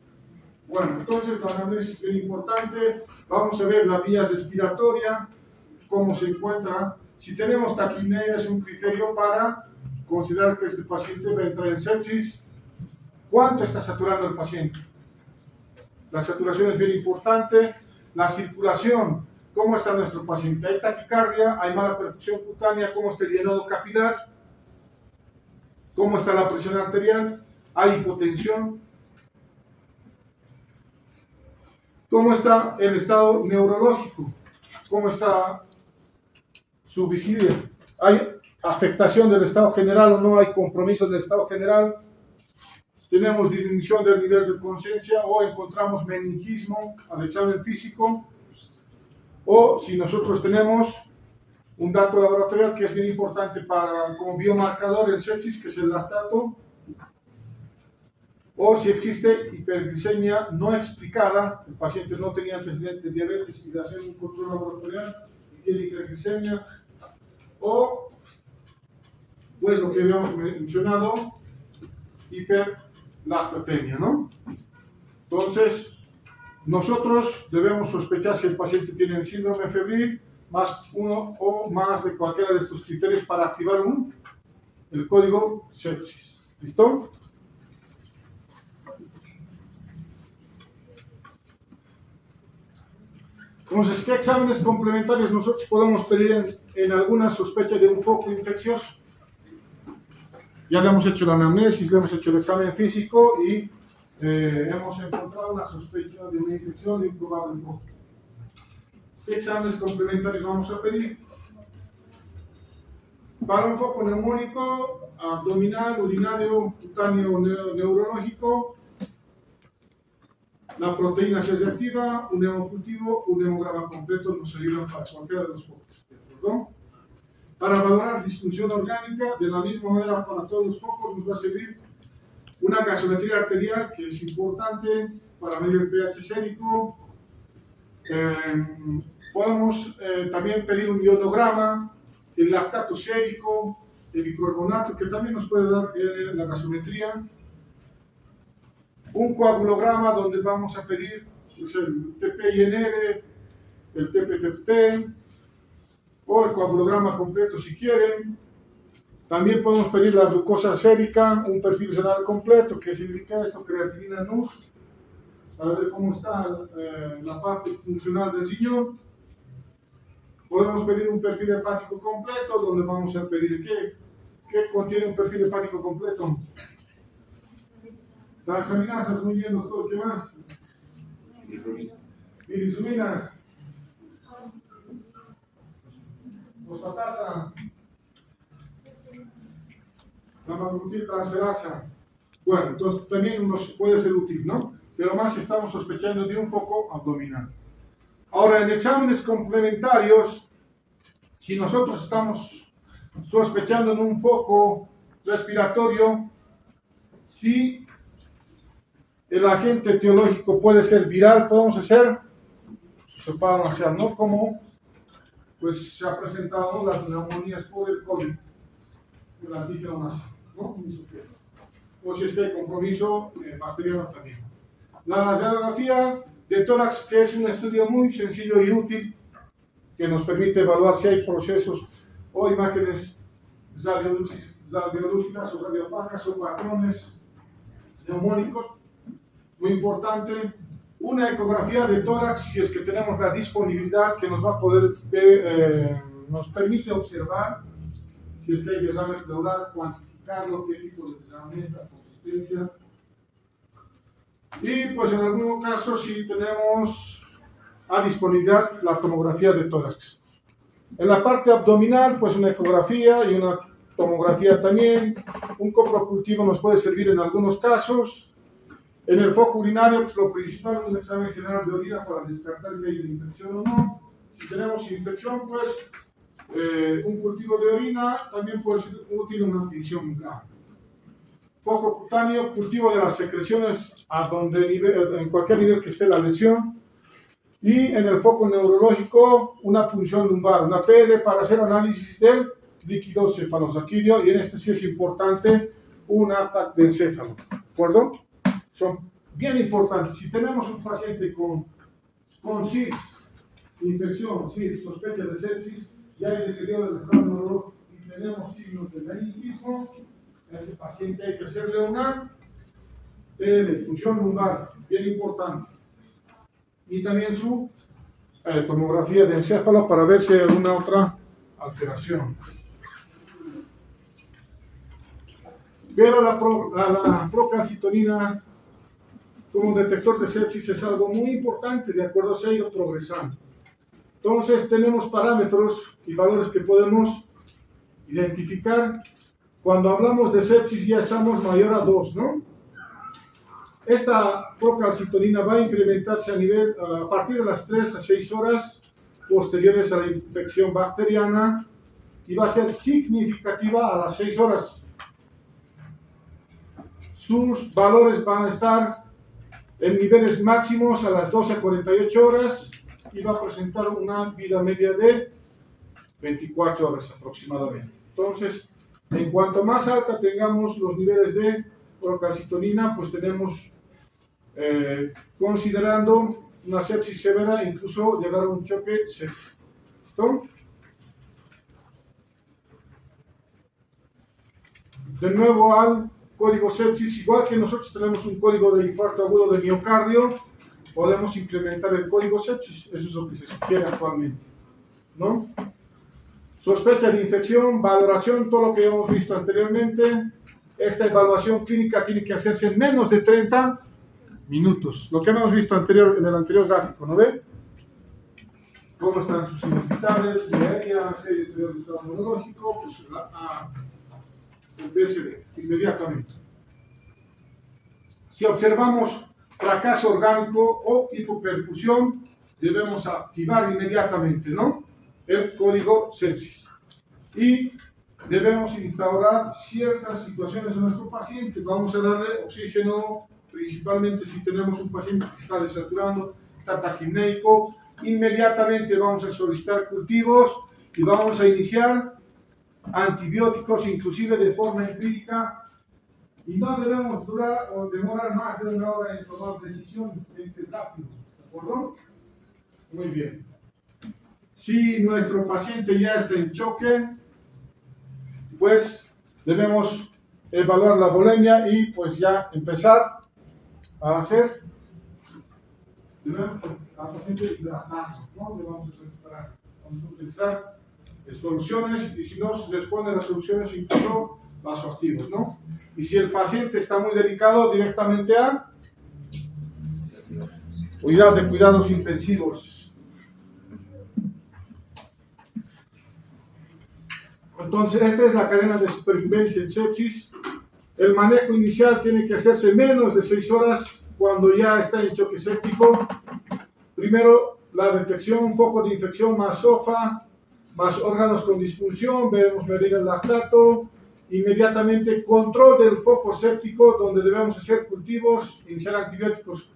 Bueno, entonces la anamnesis es bien importante. Vamos a ver la vía respiratoria, cómo se encuentra. Si tenemos taquipnea es un criterio para considerar que este paciente va a entrar en sepsis. ¿Cuánto está saturando el paciente? La saturación es bien importante. La circulación, ¿cómo está nuestro paciente? ¿Hay taquicardia? ¿Hay mala perfusión cutánea? ¿Cómo está el llenado capilar? ¿Cómo está la presión arterial? ¿Hay hipotensión? ¿Cómo está el estado neurológico? ¿Cómo está su vigilia? ¿Hay afectación del estado general o no? ¿Hay compromiso del estado general? ¿Tenemos disminución del nivel de conciencia o encontramos meningismo al examen físico? O si nosotros tenemos un dato laboratorial que es bien importante para, como biomarcador en sepsis, que es el lactato, o si existe hiperglicemia no explicada, el paciente no tenía antecedentes de diabetes y de hacer un control laboratorial y tiene hiperglicemia, o pues lo que habíamos mencionado, hiperlactotemia, ¿no? Entonces, nosotros debemos sospechar si el paciente tiene el síndrome febril, más uno o más de cualquiera de estos criterios para activar el código sepsis. ¿Listo? Entonces, ¿qué exámenes complementarios nosotros podemos pedir en alguna sospecha de un foco infeccioso? Ya le hemos hecho la anamnesis, le hemos hecho el examen físico y hemos encontrado una sospecha de una infección de un probable foco. ¿Qué exámenes complementarios vamos a pedir? Para un foco neumónico, abdominal, urinario, cutáneo, neurológico, la proteína C reactiva, un hemocultivo, un hemograma completo nos ayudan para cualquiera de los focos. ¿De acuerdo? Para valorar disfunción orgánica, de la misma manera para todos los focos nos va a servir una gasometría arterial, que es importante para medir el pH sérico. Podemos también pedir un ionograma, el lactato sérico, el bicarbonato, que también nos puede dar la gasometría. Un coagulograma donde vamos a pedir pues, el TP-INR, el TP-TP, o el coagulograma completo si quieren. También podemos pedir la glucosa sérica, un perfil renal completo, que significa esto, creatinina NUS, para ver cómo está la parte funcional del riñón. Podemos pedir un perfil hepático completo, donde vamos a pedir ¿qué contiene un perfil hepático completo? Transaminasas, muy bien, doctor, ¿qué más? Ilisuminas. Fosfatasa. Gamma-glutiltransferasa. Bueno, entonces también nos puede ser útil, ¿no? Pero más si estamos sospechando de un foco abdominal. Ahora, en exámenes complementarios, si nosotros estamos sospechando en un foco respiratorio, si el agente etiológico puede ser viral, podemos hacer hisopado nasal, ¿no? Como pues se ha presentado las neumonías por el COVID, el antígeno nasal, ¿no? O si es que hay compromiso bacteriano también. La radiografía de tórax, que es un estudio muy sencillo y útil, que nos permite evaluar si hay procesos o imágenes radiolúcicas o radiopacas o patrones neumónicos. Muy importante, una ecografía de tórax, si es que tenemos la disponibilidad, que nos va a poder nos permite observar si es que hay derrame pleural, cuantificarlo, qué tipo de derrame, la consistencia. Y pues en algunos casos si tenemos a disponibilidad la tomografía de tórax. En la parte abdominal, pues una ecografía y una tomografía también. Un coprocultivo nos puede servir en algunos casos. En el foco urinario, pues lo principal es un examen general de orina para descartar que hay infección o no. Si tenemos infección, pues un cultivo de orina también puede ser útil en una tinción grave. Foco cutáneo, cultivo de las secreciones a donde en cualquier nivel que esté la lesión. Y en el foco neurológico, una punción lumbar, una PL para hacer análisis del líquido cefalorraquídeo. Y en este sí es importante un ataque de encéfalo. ¿De acuerdo? Son bien importante, si tenemos un paciente con CIS, infección, CIS, sospecha de sepsis, ya hay deterioro del estado neurológico y tenemos signos de meningismo, a ese paciente hay que hacerle una punción lumbar, bien importante. Y también su tomografía de encéfalo para ver si hay alguna otra alteración. Pero la procalcitonina como detector de sepsis es algo muy importante, de acuerdo, se ha ido progresando. Entonces tenemos parámetros y valores que podemos identificar. Cuando hablamos de sepsis ya estamos mayor a 2, ¿no? Esta procalcitonina va a incrementarse a partir de las 3 a 6 horas posteriores a la infección bacteriana y va a ser significativa a las 6 horas. Sus valores van a estar en niveles máximos a las 12 a 48 horas y va a presentar una vida media de 24 horas aproximadamente. Entonces, en cuanto más alta tengamos los niveles de procalcitonina, pues tenemos, considerando una sepsis severa, incluso llegar a un choque séptico. ¿Listo? De nuevo al código sepsis, igual que nosotros tenemos un código de infarto agudo de miocardio, podemos implementar el código sepsis, eso es lo que se sugiere actualmente, ¿no? Sospecha de infección, valoración, todo lo que hemos visto anteriormente. Esta evaluación clínica tiene que hacerse en menos de 30 minutos, lo que hemos visto en el anterior gráfico, ¿no ve? Cómo están sus signos vitales, diarrea, deterioro del estado neurológico, pues el PSD, inmediatamente. Si observamos fracaso orgánico o hipoperfusión, debemos activar inmediatamente, ¿no?, el código sepsis. Y debemos instaurar ciertas situaciones en nuestro paciente. Vamos a darle oxígeno, principalmente si tenemos un paciente que está desaturando, está taquipnéico. Inmediatamente vamos a solicitar cultivos y vamos a iniciar antibióticos, inclusive de forma empírica, y no debemos demorar más de 1 hora en tomar decisiones, es rápido, ¿de acuerdo? Muy bien. Si nuestro paciente ya está en choque, pues debemos evaluar la volemia y pues ya empezar a hacer, debemos al paciente hidratarlo, ¿no? Le vamos a utilizar soluciones, y si no se responden las soluciones, incluso vasoactivos, ¿no? Y si el paciente está muy delicado, directamente a unidad de cuidados intensivos. Entonces, esta es la cadena de supervivencia en sepsis. El manejo inicial tiene que hacerse menos de 6 horas cuando ya está en choque séptico. Primero, la detección, foco de infección más SOFA, más órganos con disfunción, debemos medir el lactato, inmediatamente control del foco séptico, donde debemos hacer cultivos, iniciar antibióticos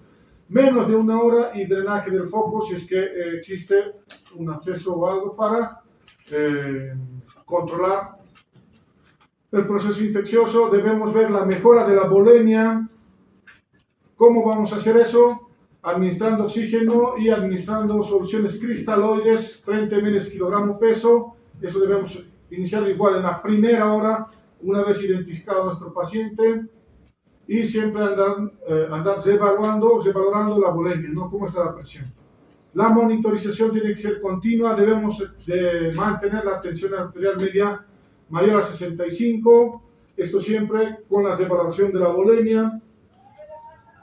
menos de 1 hora y drenaje del foco si es que existe un absceso o algo para controlar el proceso infeccioso. Debemos ver la mejora de la volemia. ¿Cómo vamos a hacer eso? Administrando oxígeno y administrando soluciones cristaloides, 30 ml kilogramo peso. Eso debemos iniciar igual en la primera hora, una vez identificado a nuestro paciente, y siempre andar evaluando la volemia, ¿no? Cómo está la presión. La monitorización tiene que ser continua, debemos mantener la tensión arterial media mayor a 65, esto siempre con la evaluación de la volemia.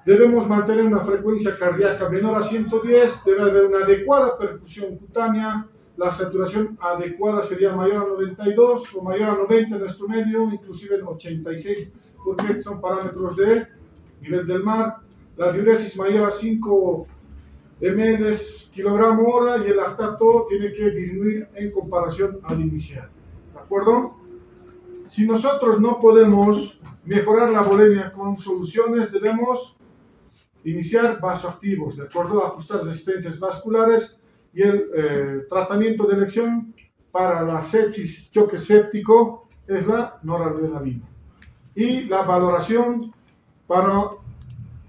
Debemos mantener una frecuencia cardíaca menor a 110, debe haber una adecuada perfusión cutánea, la saturación adecuada sería mayor a 92 o mayor a 90 en nuestro medio, inclusive en 86, porque estos son parámetros de nivel del mar. La diuresis mayor a 5 ml kilogramo hora y el lactato tiene que disminuir en comparación al inicial. ¿De acuerdo? Si nosotros no podemos mejorar la volemia con soluciones, debemos iniciar vasoactivos, ¿de acuerdo? Ajustar resistencias vasculares y el tratamiento de elección para la sepsis choque séptico es la noradrenalina. Y la valoración para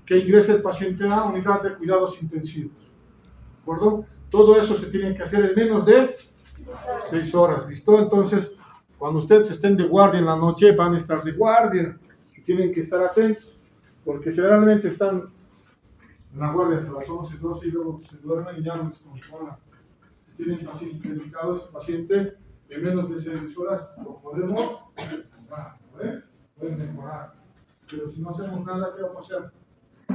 que ingrese el paciente a la unidad de cuidados intensivos. ¿De acuerdo? Todo eso se tiene que hacer en menos de 6 horas. ¿Listo? Entonces, cuando ustedes estén de guardia en la noche, van a estar de guardia. Tienen que estar atentos, porque generalmente están en la guardia hasta las 11, 12 y luego se duermen y ya no les controlan. Tienen pacientes dedicados, paciente en menos de 6 horas lo podemos mejorar, ¿eh? Pueden mejorar. Pero si no hacemos nada, ¿qué vamos a hacer?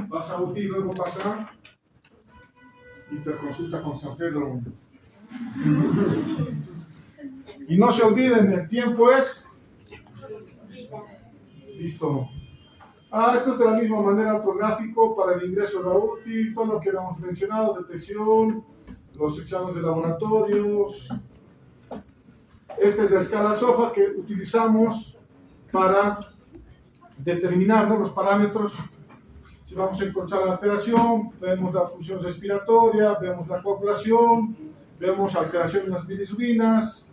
Vas a UTI y luego pasa interconsulta con San Pedro. Y no se olviden, el tiempo es... Listo. Esto es de la misma manera otro gráfico para el ingreso a la UTI, todo lo que hemos mencionado, detección, los exámenes de laboratorios. Esta es la escala SOFA que utilizamos para determinar, ¿no?, los parámetros. Si vamos a encontrar la alteración, vemos la función respiratoria, vemos la coagulación, vemos alteración en las bilirrubinas,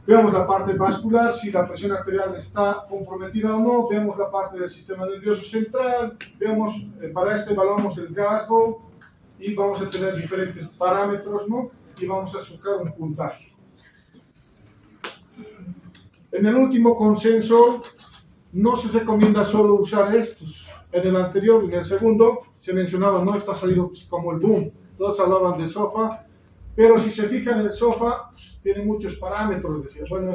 vemos la parte vascular, si la presión arterial está comprometida o no, vemos la parte del sistema nervioso central, vemos, para esto evaluamos el Glasgow y vamos a tener diferentes parámetros, ¿no?, y vamos a sacar un puntaje. En el último consenso no se recomienda solo usar estos. En el anterior, en el segundo, se mencionaba, no está salido como el boom, todos hablaban de SOFA, pero si se fijan, el SOFA tiene muchos parámetros, decía, bueno,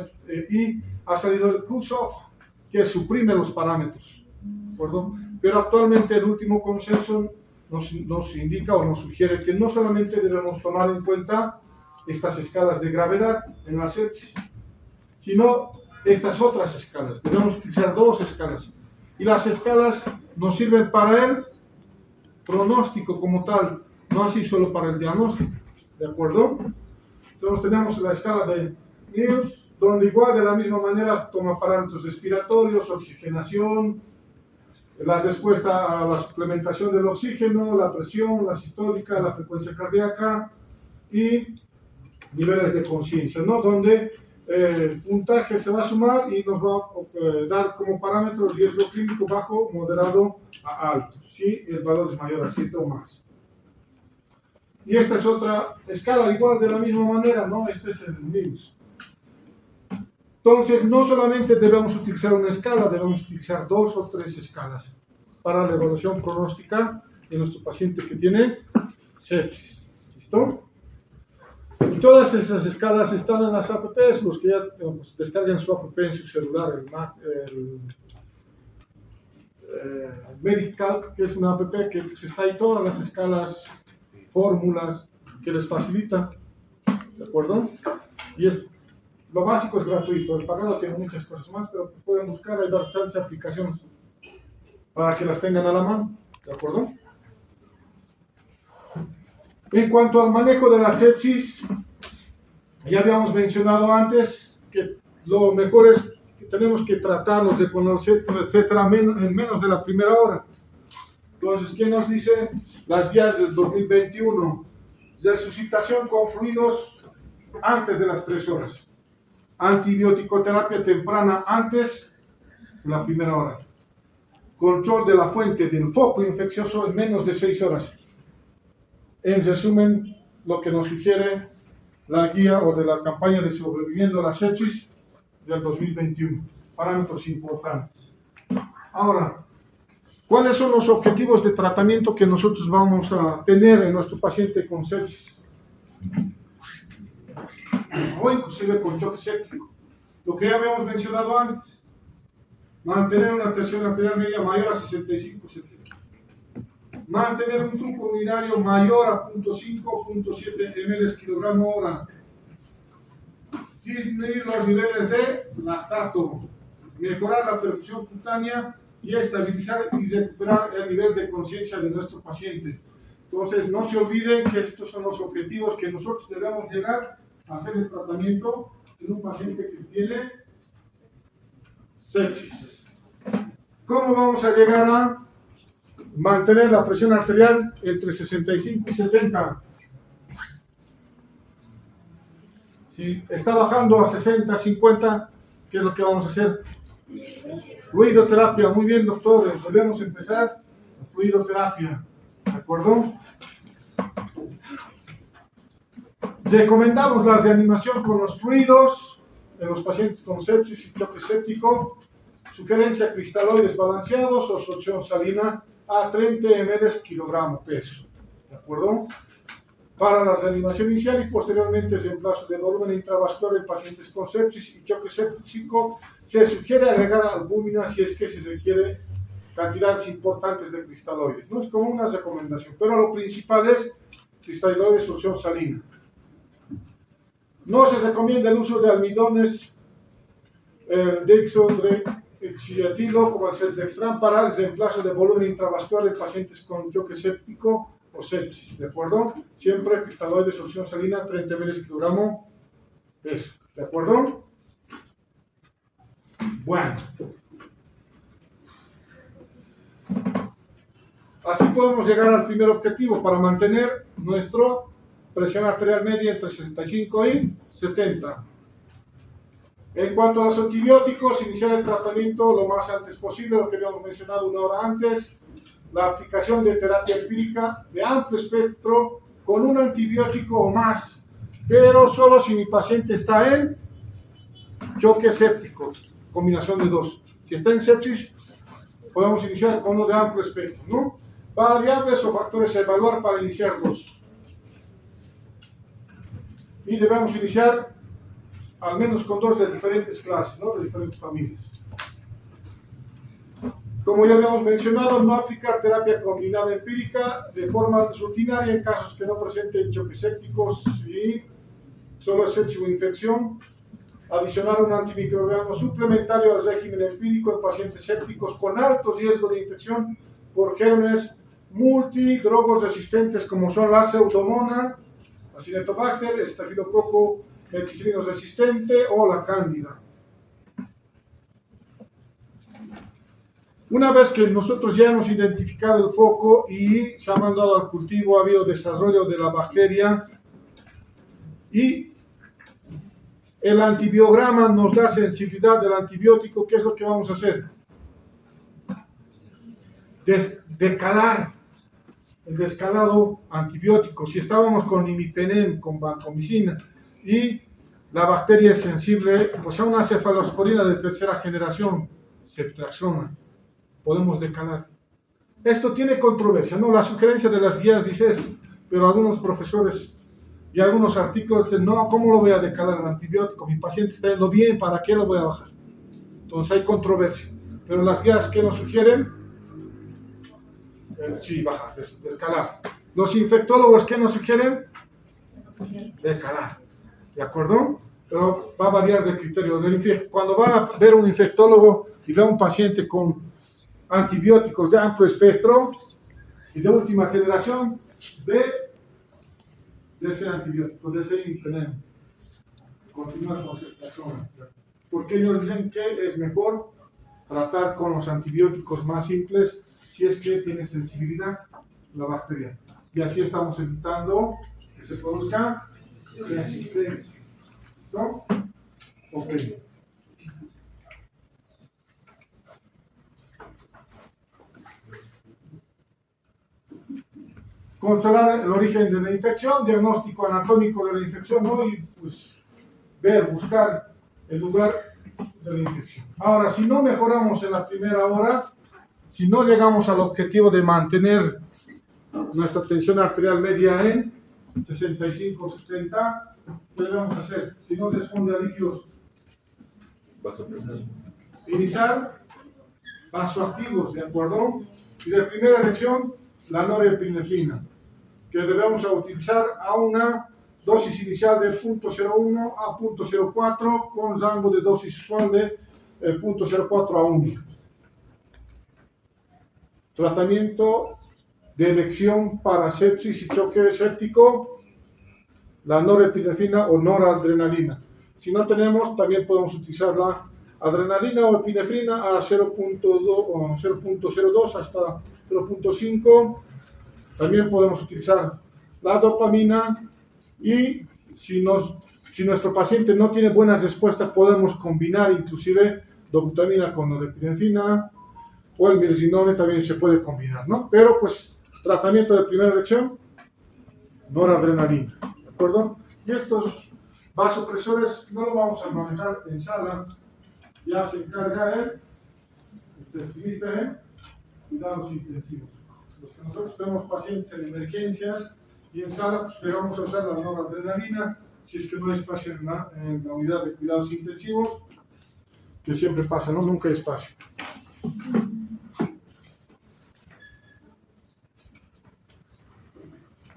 y ha salido el Q-SOFA, que suprime los parámetros, ¿verdad? Pero actualmente el último consenso nos indica o nos sugiere que no solamente debemos tomar en cuenta estas escalas de gravedad en la sepsis, sino estas otras escalas. Debemos utilizar 2 escalas. Y las escalas nos sirven para el pronóstico como tal, no así solo para el diagnóstico. ¿De acuerdo? Entonces tenemos la escala de Niels, donde igual de la misma manera toma parámetros respiratorios, oxigenación, la respuesta a la suplementación del oxígeno, la presión, la sistólica, la frecuencia cardíaca y niveles de conciencia, ¿no?, donde el puntaje se va a sumar y nos va a dar como parámetro riesgo clínico bajo, moderado a alto, si el valor es mayor a 7 o más. Y esta es otra escala, igual de la misma manera, ¿no? Este es el NIMS. Entonces, no solamente debemos utilizar una escala, debemos utilizar 2 o 3 escalas para la evaluación pronóstica de nuestro paciente que tiene sepsis. ¿Listo? Y todas esas escalas están en las apps, los que ya descarguen su app en su celular, el Medicalc, que es una app que está ahí todas las escalas, fórmulas que les facilitan, ¿de acuerdo? Y lo básico es gratuito, el pagado tiene muchas cosas más, pero pues pueden buscar, hay bastantes aplicaciones para que las tengan a la mano, ¿de acuerdo? En cuanto al manejo de la sepsis, ya habíamos mencionado antes que lo mejor es que tenemos que tratarlos de conocer, etcétera, en menos de la primera hora. Entonces, ¿qué nos dice las guías del 2021? Resucitación con fluidos antes de las 3 horas. Antibiótico-terapia temprana antes de la primera hora. Control de la fuente del foco infeccioso en menos de 6 horas. En resumen, lo que nos sugiere la guía o de la campaña de sobreviviendo a la sepsis del 2021. Parámetros importantes. Ahora, ¿cuáles son los objetivos de tratamiento que nosotros vamos a tener en nuestro paciente con sepsis? O inclusive con choque séptico. Lo que ya habíamos mencionado antes. Mantener una presión arterial media mayor a 65-70. Mantener un flujo urinario mayor a 0.5 o 0.7 ml/kg/hora. Disminuir los niveles de lactato. Mejorar la perfusión cutánea y estabilizar y recuperar el nivel de conciencia de nuestro paciente. Entonces, no se olviden que estos son los objetivos que nosotros debemos llegar a hacer el tratamiento en un paciente que tiene sepsis. ¿Cómo vamos a llegar a mantener la presión arterial entre 65 y 60? Si está bajando a 60, 50, ¿qué es lo que vamos a hacer? Fluidoterapia. Muy bien, doctores. Volvemos a empezar. fluidoterapia, ¿de acuerdo? Recomendamos la reanimación con los fluidos en los pacientes con sepsis y choque séptico. Sugerencia: cristaloides balanceados o solución salina a 30 ml kilogramo peso, ¿de acuerdo? Para la reanimación inicial y posteriormente reemplazo de volumen intravascular en pacientes con sepsis y choque séptico, se sugiere agregar albúmina si es que se requiere cantidades importantes de cristaloides. No es como una recomendación, pero lo principal es cristaloides solución salina. No se recomienda el uso de almidones dextroexidiatilo como el Celtextran para el reemplazo de volumen intravascular en pacientes con choque séptico o sepsis, ¿de acuerdo? Siempre cristaloides de solución salina, 30 ml kilogramo peso, ¿de acuerdo? Bueno. Así podemos llegar al primer objetivo para mantener nuestra presión arterial media entre 65 y 70. En cuanto a los antibióticos, iniciar el tratamiento lo más antes posible, lo que habíamos mencionado una hora antes. La aplicación de terapia empírica de amplio espectro con un antibiótico o más, pero solo si mi paciente está en choque séptico, combinación de dos. Si está en sepsis, podemos iniciar con uno de amplio espectro, ¿no? Variables o factores a evaluar para iniciar dos. Y debemos iniciar al menos con dos de diferentes clases, ¿no? De diferentes familias. Como ya habíamos mencionado, no aplicar terapia combinada empírica de forma rutinaria en casos que no presenten choques sépticos y solo sepsis o infección. Adicionar un antimicrobiano suplementario al régimen empírico en pacientes sépticos con alto riesgo de infección por gérmenes multidrogos resistentes como son la Pseudomonas, Acinetobacter, Estafilococo meticilino resistente o la Cándida. Una vez que nosotros ya hemos identificado el foco y se ha mandado al cultivo, ha habido desarrollo de la bacteria y el antibiograma nos da sensibilidad del antibiótico, ¿qué es lo que vamos a hacer? Decalar el descalado antibiótico. Si estábamos con imipenem, con vancomicina y la bacteria es sensible pues a una cefalosporina de tercera generación, ceftriaxona, podemos decalar. Esto tiene controversia, ¿no? La sugerencia de las guías dice esto, pero algunos profesores y algunos artículos dicen, no, ¿cómo lo voy a decalar el antibiótico? Mi paciente está yendo bien, ¿para qué lo voy a bajar? Entonces hay controversia, pero las guías que nos sugieren, sí, bajar, descalar. Los infectólogos que nos sugieren, decalar, ¿de acuerdo? Pero va a variar de criterio. Cuando van a ver un infectólogo y ve a un paciente con antibióticos de amplio espectro y de última generación, de ese antibiótico, de ese imipenem, continúa con ceftriaxona. Porque ellos dicen que es mejor tratar con los antibióticos más simples si es que tiene sensibilidad la bacteria. Y así estamos evitando que se produzca resistencia. ¿No? Ok. Controlar el origen de la infección, diagnóstico anatómico de la infección, ¿no? Y pues buscar el lugar de la infección. Ahora, si no mejoramos en la primera hora, si no llegamos al objetivo de mantener nuestra tensión arterial media en 65-70, ¿qué debemos hacer? Si no responde a líquidos, iniciar vasoactivos, ¿de acuerdo? Y de primera elección, la norepinefrina, que debemos utilizar a una dosis inicial de 0.01 a 0.04 con rango de dosis usual de 0.04 a 1. Tratamiento de elección para sepsis y choque séptico, la norepinefrina o noradrenalina. Si no tenemos, también podemos utilizar la adrenalina o epinefrina a 0.02 hasta 0.5. También podemos utilizar la dopamina y si nuestro paciente no tiene buenas respuestas, podemos combinar inclusive dopamina con norepinefrina, o el milrinone también se puede combinar, ¿no? Pero pues tratamiento de primera elección, noradrenalina, ¿de acuerdo? Y estos vasopresores no lo vamos a manejar en sala, ya se encarga el intensivista en cuidados intensivos. Los que nosotros tenemos pacientes en emergencias y en sala, pues le vamos a usar la noradrenalina, si es que no hay espacio en la unidad de cuidados intensivos, que siempre pasa, ¿no? Nunca hay espacio.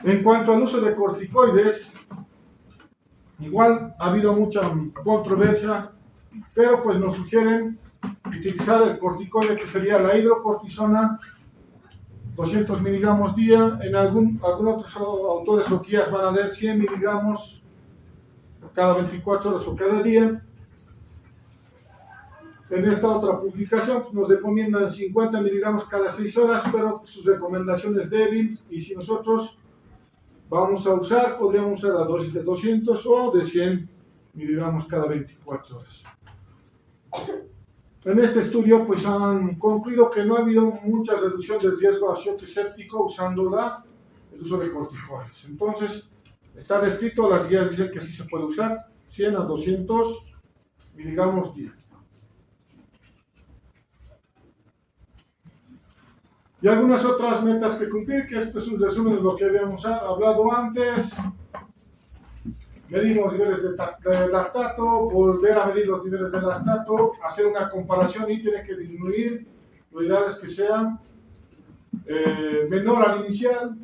En cuanto al uso de corticoides, igual ha habido mucha controversia, pero pues nos sugieren utilizar el corticoide que sería la hidrocortisona, 200 miligramos día. En algunos otros autores o guías van a leer 100 miligramos cada 24 horas o cada día. En esta otra publicación pues, nos recomiendan 50 miligramos cada 6 horas, pero sus recomendaciones débiles, y si nosotros vamos a usar, podríamos usar la dosis de 200 o de 100 miligramos cada 24 horas. En este estudio pues han concluido que no ha habido mucha reducción del riesgo a shock séptico usando el uso de corticoides. Entonces, está descrito, las guías dicen que sí se puede usar 100 a 200 miligramos día. Y algunas otras metas que cumplir, que esto es un resumen de lo que habíamos hablado antes. Medir los niveles de lactato, volver a medir los niveles de lactato, hacer una comparación y tiene que disminuir. Lo ideal es que sea menor al inicial,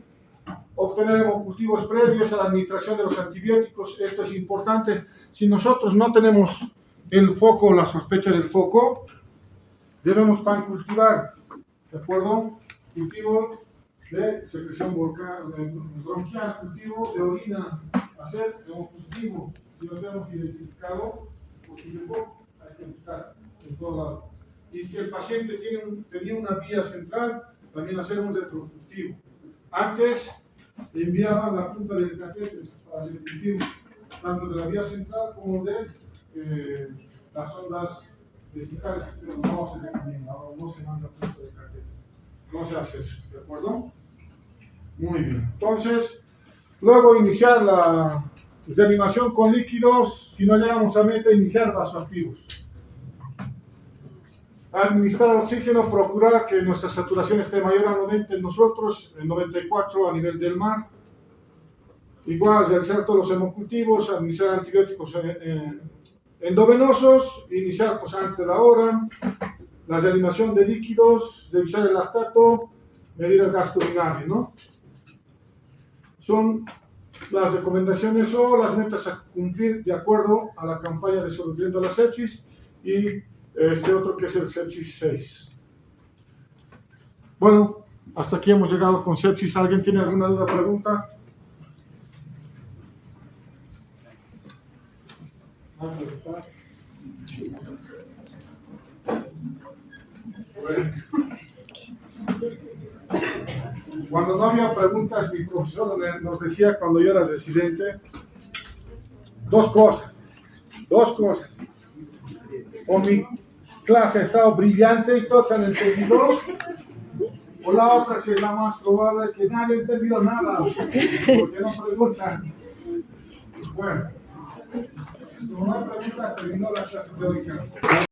obtener hemocultivos previos a la administración de los antibióticos. Esto es importante. Si nosotros no tenemos el foco, la sospecha del foco, debemos pancultivar, ¿de acuerdo? Cultivo de secreción bronquial, cultivo de orina, hacer hemocultivo. Si lo tenemos identificado, positivo, hay que buscar en todos lados. Y si el paciente tenía una vía central, también hacer un retrocultivo. Antes enviaban la punta del catéter para el cultivo, tanto de la vía central como de las ondas vesicales, pero no se recomienda, no se manda punta del catéter. No se hace eso, ¿de acuerdo? Muy bien. Entonces, luego iniciar la reanimación con líquidos. Si no llegamos a meta, iniciar vasoactivos. Administrar oxígeno, procurar que nuestra saturación esté mayor a 90 en nosotros, en 94 a nivel del mar. Igual, realizar todos los hemocultivos, administrar antibióticos endovenosos, iniciar pues, antes de la hora. La reanimación de líquidos, revisar el lactato, medir el gasto urinario, ¿no? Son las recomendaciones o las metas a cumplir de acuerdo a la campaña de sobreviviendo a la sepsis y este otro que es el sepsis 6. Bueno, hasta aquí hemos llegado con sepsis. ¿Alguien tiene alguna duda o pregunta? Bueno. Cuando no había preguntas, mi profesor nos decía cuando yo era residente, dos cosas. O mi clase ha estado brillante y todos han entendido, o la otra que es la más probable, que nadie ha entendido nada, porque no preguntan. Bueno, como no hay preguntas, terminó la clase teórica.